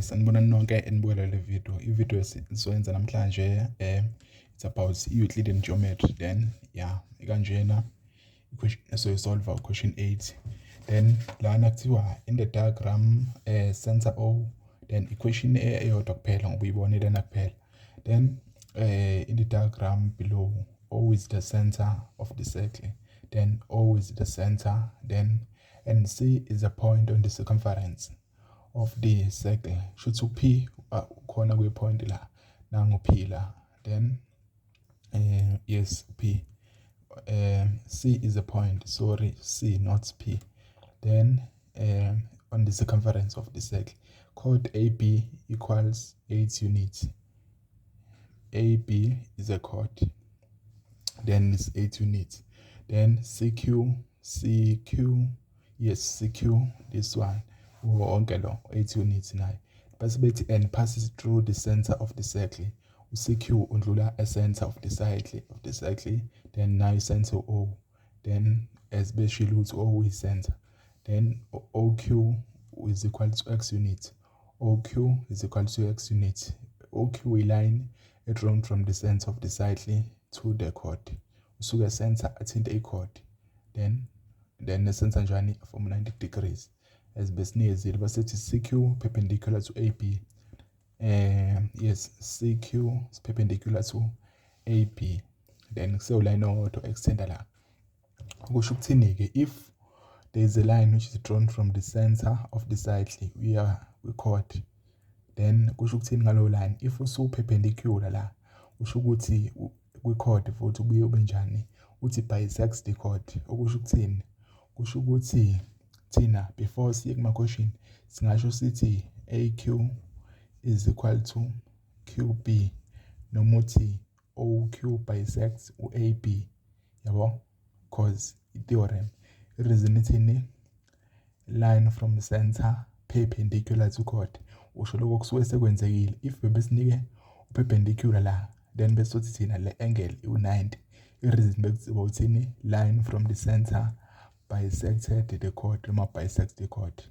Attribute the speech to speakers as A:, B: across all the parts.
A: Sanibona nonke enibukela le video. I-video esizoyenza namhlanje it's about Euclidean geometry. Then ikanjena i-question esoyisolve question 8. Then lana kuthiwa in the diagram center O, then equation eyodwa kuphela ngoba uyibone lena kuphela. Then in the diagram below, O is the center of the circle. Then O is the center, then and C is a point on the circumference of the circle. Should P corner we point la nangu P la. Then yes, P. C is a point, sorry, C not P. Then on the circumference of the circle, chord AB equals 8 units. AB is a chord, then it's 8 units. Then CQ, yes, CQ, this one, wonke lo 8 units nayo. Base bethi and passes through the center of the circle. CQ undlula a center of the circle, then now center O. Then especially with O is center. Then OQ is equal to X units. OQ is equal to X units. OQ line drawn from the center of the circle to the chord. Usuka center athinte i-chord. Then the center njani from 90 degrees. As besinezile basethi CQ perpendicular to AB. Yes, CQ is perpendicular to AB. Then so line auto extend la. Kusho ukuthini ke, if there is a line which is drawn from the center of the circle we chord, then kusho ukuthini ngalo line, if usu perpendicular la kusho ukuthi kwi chord futhi ubuye ube njani, uthi bisects the chord. Okusho ukuthini, kusho ukuthi thina before siye kuma question singasho sithi AQ is equal to QB, noma uthi OQ bisects uAB, yabo, cause i-theorem i-reason ithini, line from center perpendicular to chord. Usho lokho kusuke sekwenzekile. If bebesinike perpendicular la, then besothi thina le angle u90, i-reason bekuziba uthini, line from the center bisected the chord, noma bisects the chord.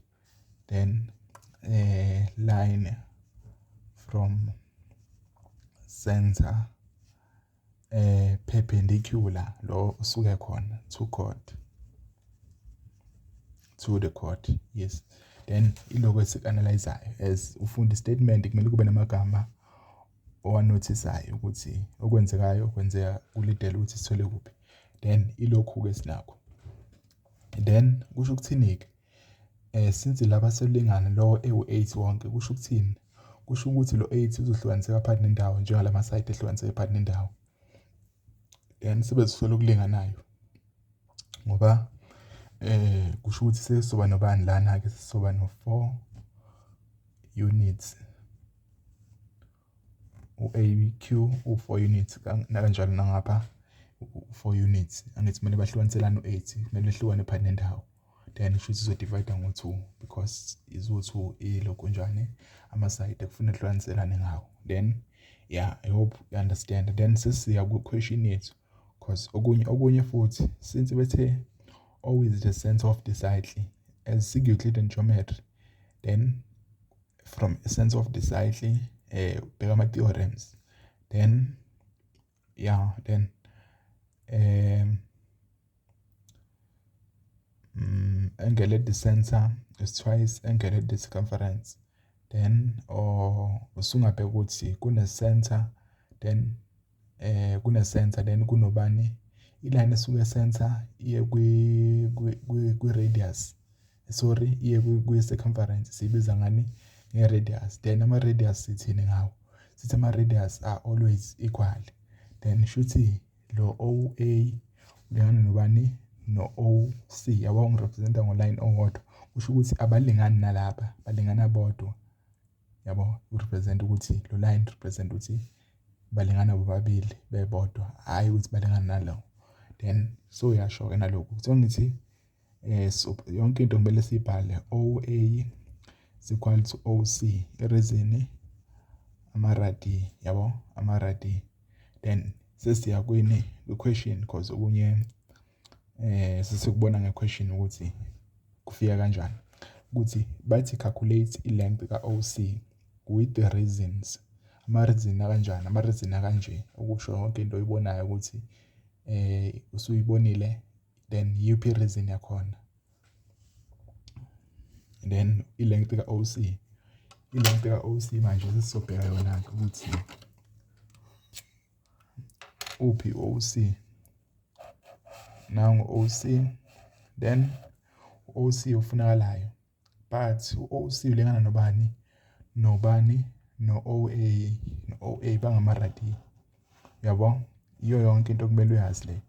A: Then line from center perpendicular lo usuke khona to the chord. Yes. Then iloko esik-analyzayo as ufunda statement kumele kube namagama owanotisayo ukuthi okwenzekayo kwenzeka kulidela ukuthi sithole kuphi. Then ilokhu ke sinakho. Then kusho ukuthini ke, since laba selingana lo ewu8 wonke, kusho ukuthini, kusho ukuthi lo 8 uzohlukaniseka phakathi nendawo njengalama side ehlukaniseka phakathi nendawo. Then sebezisolo ukulinganayo ngoba kusho ukuthi sesizoba nobani lana ke, sizoba no4 units, uAQ u4 units kanjalo nangapha 4 units. Angithi kumele bahlukaniselane u8, kumele hlukane phakathi nendawo. Then should so divide ngo2 because izo2 iloko njani ama side kufanele hlukaniselane ngawo. Then I hope you understand. Then sesiya ku question yethu, because okunye futhi since bethe O is the center of the circle as Euclidean geometry, then from the center of the circle bheka ama theorems. Then angle at the center is twice angle at the circumference. Then usungabheka ukuthi kune center, then kunobani, iline esuke center iye kwi radius, sorry, iye kwi circumference sibiza ngani, nge-radius. Then ama radius sithini ngawo, sithi ama radius are always equal. Then shuthi lo OA ulingana nobani, no OC, yabo ngirepresenta ngoline owodwa, kusho ukuthi abalingani nalapha, balingana bodwa, yabo, urepresent ukuthi lo line represent ukuthi balingana bobabili bebodwa, hayi ukuthi balingana nalo. Then so yasho ke nalokho kuthiwa ngithi so yonke into kumele sibhale OA is equal to OC, i-reason ama-radi, yabo, ama-radi. Then sesiya kwi-question because okunye sesikubona nge-question ukuthi kufika kanjani. ukuthi bathi calculate i-length ka-OC with the reasons. Ama-reason akanjani? Ama-reason akanje, ukusho yonke into oyibonayo ukuthi usuyibonile, then yiphi i-reason yakhona. Then i-length ka-OC. I-length ka-OC manje sesizobheka yona-ke ukuthi uphi u-OC. Nangu u-OC, then u-OC ufunakalayo. But u-OC ulingana nobani? Nobani? No-OA. No-OA bangamaradi. Uyabo? Iyo yonke into kumele uyazi le.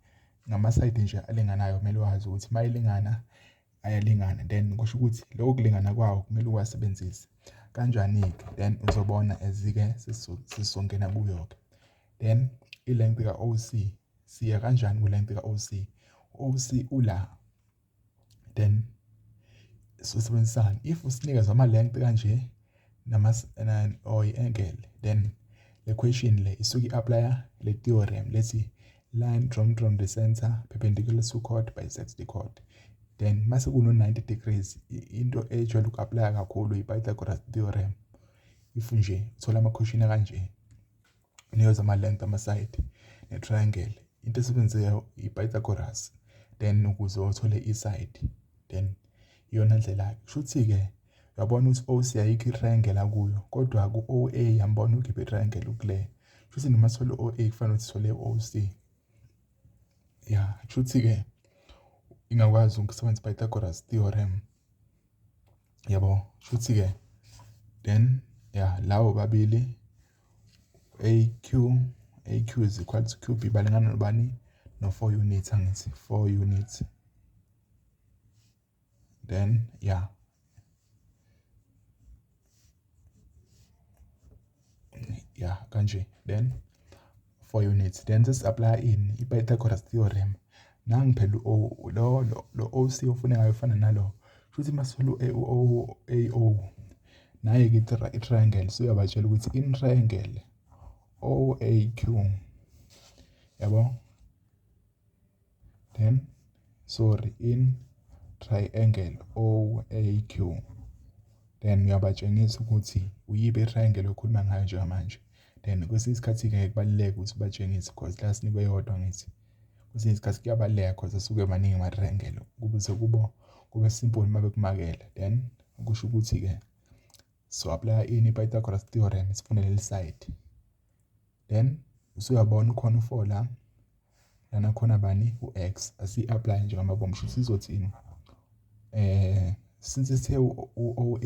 A: Ngamasayidi nje alinganayo kumele wazi ukuthi mayilingana ayalingana. Then kusho ukuthi lokho kulingana kwawo kumele uwasebenzise. Kanjani-ke? Then uzobona ezike sisongena kuyo-ke. Then i-length ka-OC. Siya kanjani ku-length ka-OC? OC ula. Then sisebenzisana. If usinikeza ama-length kanje or i-angle, then le question le isuke i-apply le theorem lethi line drawn from the center perpendicular to chord bisects the chord. Then mase kuno 90 degrees into ejwayele uku-apply kakhulu i-Pythagoras theorem. If nje uthola ama-question kanje unikeza ama-length ama-side ne-triangle, into esebenzise i-Pythagoras, then ukuze uthole i-side, then iyona ndlela. Kusho ukuthi-ke uyabona ukuthi OC ayikho i-triangle akuyo, kodwa ku-OA yambona ukuphi i-triangle ukule. Kusho ukuthi noma sithole OA kufanele ukuthi sithole OC. Yeah, kusho ukuthi-ke ingakwazi ukusebenzisa i-Pythagoras theorem. Yabo, kusho ukuthi-ke then yeah, lawo babili AQ is equal to QB balingana nobani? No 4 units angithi 4 units. Then yeah, kanje. Then 4 units. Then sesi-apply i-Pythagoras theorem. Nangu phela lo OC ofunekayo ufana nalo. Futhi masithole AO naye-ke i-triangle. So uyabatshela ukuthi in triangle OAQ. Yabo? Then in triangle OAQ. Then uyabatshengisa ukuthi uyiphi i-triangle okhuluma ngayo njengamanje. Then kwesinye isikhathi-ke kubaluleka ukuthi ubatshengise because la sinikwe yodwa ngithi. Kwesinye isikhathi kuyabaluleka because asuke maningi ama-triangle ukuze kube simple uma bekumakela. Then kusho ukuthi-ke so apply i-Pythagoras theorem sifune leli side. Then usuyabona ukhona u4 la. Lana khona bani? U-X. Asi-apply njengamabombo. Kusho izothini? Since sithe u-OA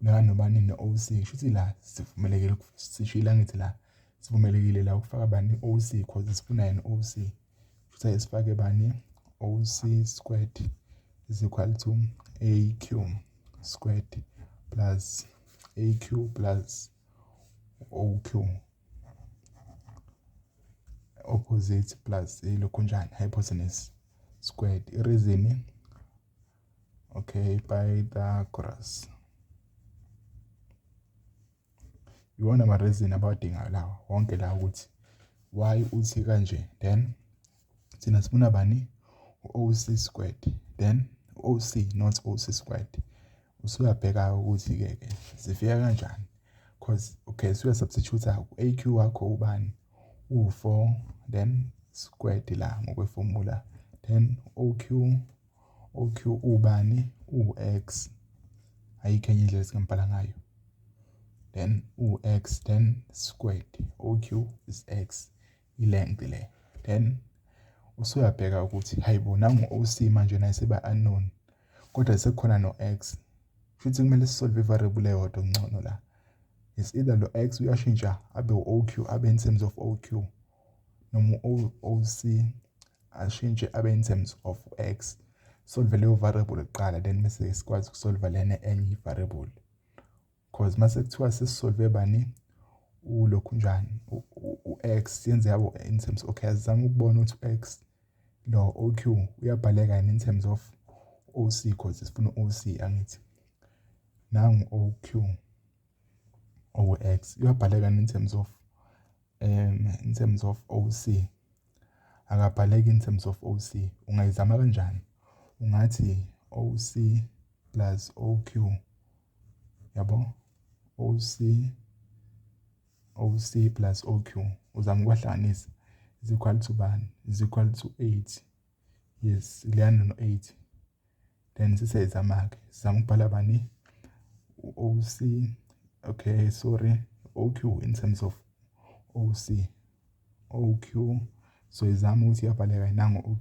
A: ulingana nobani? No-OC. Kusho ukuthi la sivumelekile sisho ilangithi la sivumelekile la ukufaka bani? OC because sifuna yena OC. Kusho ukuthi sifake bani? OC squared is equal to AQ squared plus AQ plus OQ. Opposite plus ilokhu njani? Hypotenuse squared. I-reason okay, Pythagoras. Iwona ama-reason abadingayo lawa wonke la ukuthi why uthi kanje. Then thina sifuna bani? OC squared. Then OC not OC squared. Usuyabheka ukuthi-ke zifika kanjani because okay substitute AQ wakho ubani? U4 then squared la ngokweformula. Then OQ ubani? U-X. Ayikho enye indlela esingambhala ngayo. Then u-X then squared. OQ is X. I-length le. Then usuyabheka ukuthi hayibo nangu OC manje naye seba unknown. Kodwa sekukhona no-X. Futhi kumele sisolve i-variable eyodwa ngcono la. Is either lo X uyashintsha abe u-OQ abe in terms of OQ. Noma OC ashintshe abe in terms of X. Solve leyo variable kuqala then bese sikwazi ukusolve lena enye variable. Because mase kuthiwa sesisolve bani? Ulokhu njani? U-X yenze yabo in terms okay azama ukubona ukuthi u-X lo OQ uyabhaleka in terms of OC because sifuna OC angithi. Nangu OQ OX uyabhaleka in terms of OC. Akabhaleki in terms of OC. Ungayizama kanjani? Ungathi OC plus OQ yabo OC plus OQ uzama ukwahlanganisa is equal to bani is equal to 8 yes liyana no 8 then sisayizama-ke sizama ukubhala bani OC okay sorry OQ in terms of OC so izama ukuthi iyabhaleka nango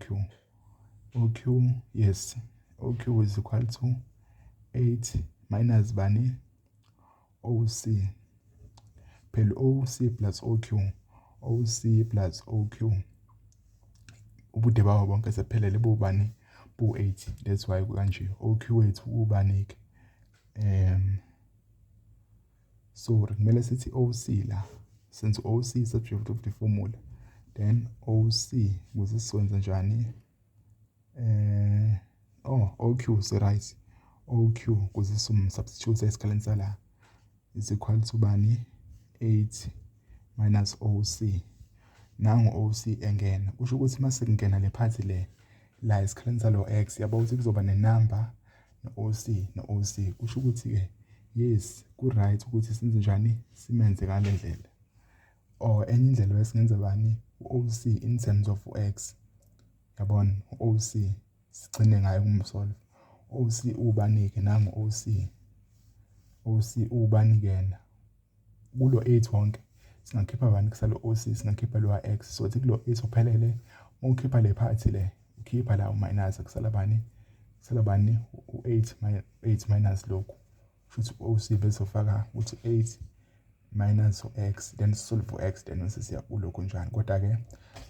A: OQ yes OQ is equal to 8 minus bani OC phela OC plus OQ ubude bawo bonke sephelele bubani bu-8 that's why kanje OQ wethu ubani-ke so kumele sithi OC la since OC is subject of the formula then OC ukuze siwenze njani OQ is right OQ ukuze substitute esikhaleni sala is equal to bani 8 minus OC nangu OC engena kusho ukuthi mase kungena le part le la esikhaleni salo x yabo ukuthi kuzoba nenumber no-OC kusho ukuthi ke yes ku right ukuthi senze njani simenze ngale ndlela or enye indlela besingenza bani OC in terms of x yabona OC sigcine ngayo kumsolve OC ubani ke nangu OC ubani kena kulo 8 wonke singakhipha bani kusalo OC singakhipha lo x so kulo 8 ophelele ukhipha le part le ukhipha la minus kusala bani u8 minus lokho futhi OC bese ufaka ukuthi 8 minus x then solve x then sesiya kuloko njani kodwa ke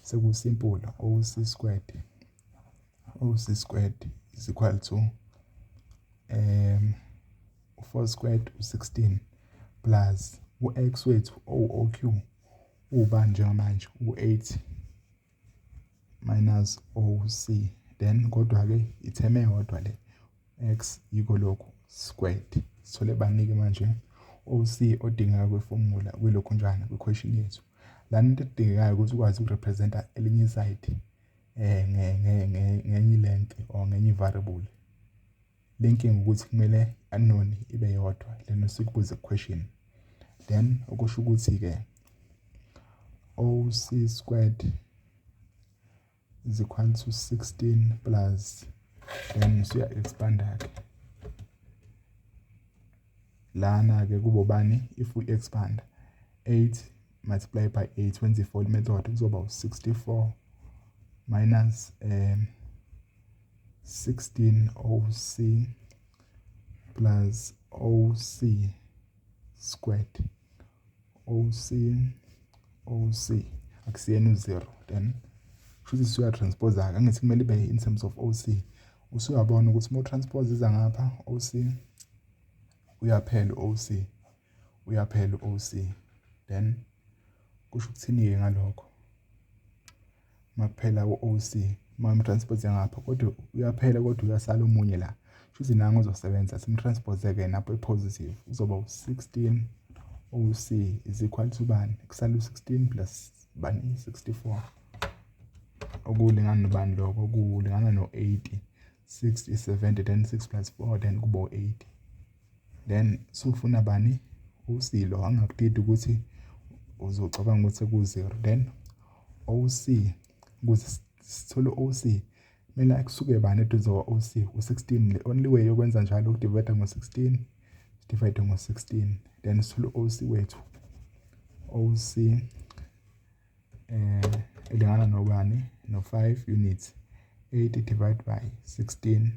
A: sekusimple OC squared is equal to 4 squared 16 plus u-x wethu OQ ubani njengamanje u8 minus OC then kodwa ke itheme yodwa le x yiko lokho squared sithole banike manje OC odingeka kweformula kwilokho njani kwequation yethu lana into edingekayo ukuthi ukwazi ukurepresenta elinye side ngenye length or ngenye variable linking ukuthi kumele unknown ibe yodwa lena sikubuza question then okusho ukuthi ke OC squared is equal to 16 plus then siya expand ke lana ke kubo bani if we expand 8 multiply by 8 24 method kuzoba 64 minus 16 OC plus OC squared OC akusiyena u0 then futhi siya transpose ake ngithi kumele ibe in terms of OC usuyabona ukuthi mo transpose iza ngapha OC uyaphela OC then kusho ukuthini ngalokho makuphela u-OC transpose ngapha kodwa uyaphela kodwa uyasala omunye la futhi nango uzosebenza simtranspose ke napho positive uzoba u16 OC is equal to bani kusala u16 plus bani 64 okulingana nobani lokho kulingana no80 60 70 then 6 plus 4 then kuba 80 then sufuna bani OC lo angakudidi ukuthi uzocabanga ukuthi ku0 then OC ukuze sithole OC mina kusuke bani eduze OC u16 le only way yokwenza njalo ukudivide ngo16 divide ngo16 then sithole OC wethu OC elingana nobani no5 units 8 divide by 16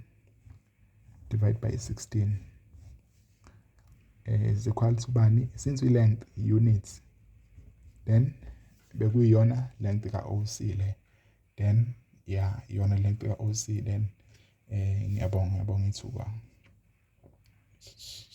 A: is equal to bani since we length units then bekuyiyona length ka OC le then yeah iyona length ka OC then ngiyabonga ithuba